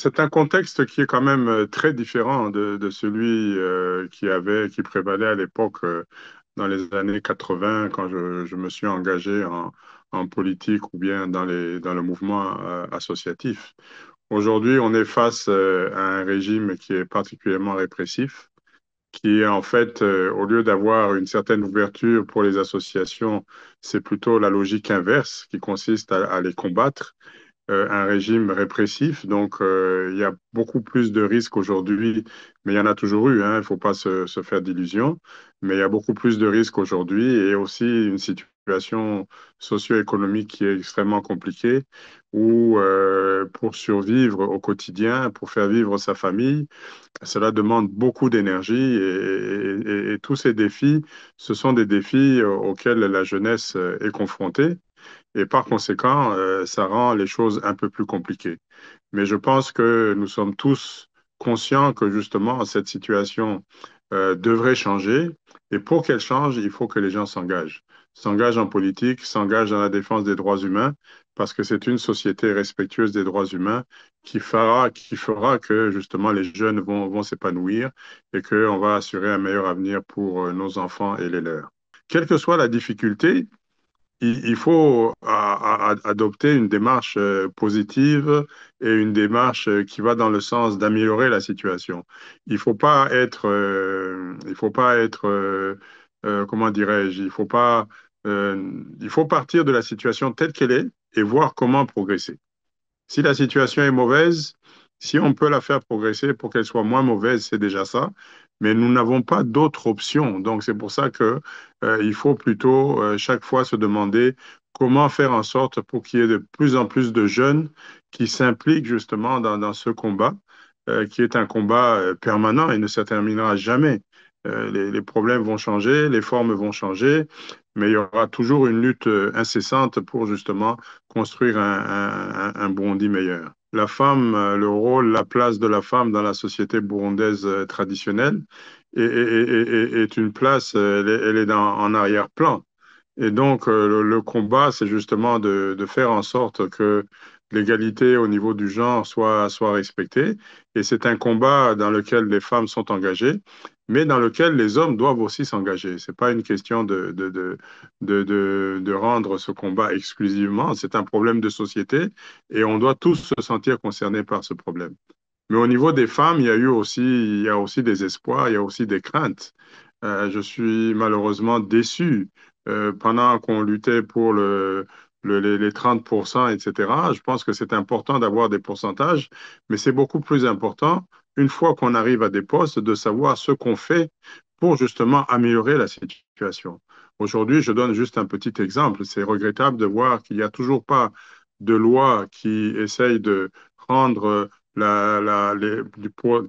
C'est un contexte qui est quand même très différent de celui qui prévalait à l'époque dans les années 80 quand je me suis engagé en politique ou bien dans le mouvement associatif. Aujourd'hui, on est face à un régime qui est particulièrement répressif, qui est en fait, au lieu d'avoir une certaine ouverture pour les associations, c'est plutôt la logique inverse qui consiste à les combattre, un régime répressif. Donc, il y a beaucoup plus de risques aujourd'hui, mais il y en a toujours eu, hein, il ne faut pas se faire d'illusions, mais il y a beaucoup plus de risques aujourd'hui et aussi une situation socio-économique qui est extrêmement compliquée où pour survivre au quotidien, pour faire vivre sa famille, cela demande beaucoup d'énergie et tous ces défis, ce sont des défis auxquels la jeunesse est confrontée. Et par conséquent, ça rend les choses un peu plus compliquées. Mais je pense que nous sommes tous conscients que justement cette situation devrait changer. Et pour qu'elle change, il faut que les gens s'engagent. S'engagent en politique, s'engagent dans la défense des droits humains, parce que c'est une société respectueuse des droits humains qui fera que justement les jeunes vont s'épanouir et qu'on va assurer un meilleur avenir pour nos enfants et les leurs. Quelle que soit la difficulté, il faut adopter une démarche positive et une démarche qui va dans le sens d'améliorer la situation. Il faut pas être, comment dirais-je, il faut partir de la situation telle qu'elle est et voir comment progresser. Si la situation est mauvaise, si on peut la faire progresser pour qu'elle soit moins mauvaise, c'est déjà ça. Mais nous n'avons pas d'autre option. Donc, c'est pour ça que, il faut plutôt chaque fois se demander comment faire en sorte pour qu'il y ait de plus en plus de jeunes qui s'impliquent justement dans ce combat, qui est un combat permanent et ne se terminera jamais. Les problèmes vont changer, les formes vont changer, mais il y aura toujours une lutte incessante pour justement construire un Burundi meilleur. La femme, le rôle, la place de la femme dans la société burundaise traditionnelle est une place, elle est en arrière-plan. Et donc, le combat, c'est justement de faire en sorte que l'égalité au niveau du genre soit respectée. Et c'est un combat dans lequel les femmes sont engagées, mais dans lequel les hommes doivent aussi s'engager. C'est pas une question de rendre ce combat exclusivement. C'est un problème de société et on doit tous se sentir concernés par ce problème. Mais au niveau des femmes, il y a aussi des espoirs, il y a aussi des craintes. Je suis malheureusement déçu. Pendant qu'on luttait pour les 30%, etc., je pense que c'est important d'avoir des pourcentages, mais c'est beaucoup plus important, une fois qu'on arrive à des postes, de savoir ce qu'on fait pour justement améliorer la situation. Aujourd'hui, je donne juste un petit exemple. C'est regrettable de voir qu'il n'y a toujours pas de loi qui essaye de rendre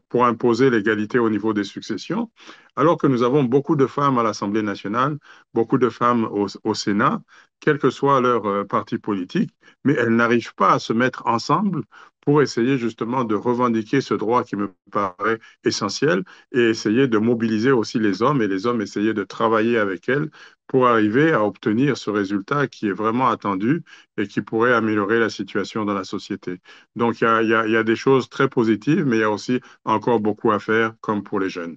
pour imposer l'égalité au niveau des successions, alors que nous avons beaucoup de femmes à l'Assemblée nationale, beaucoup de femmes au Sénat, quel que soit leur parti politique, mais elles n'arrivent pas à se mettre ensemble pour essayer justement de revendiquer ce droit qui me paraît essentiel et essayer de mobiliser aussi les hommes et les hommes essayer de travailler avec elles pour arriver à obtenir ce résultat qui est vraiment attendu et qui pourrait améliorer la situation dans la société. Donc, il y a des choses très positives, mais il y a aussi encore beaucoup à faire, comme pour les jeunes.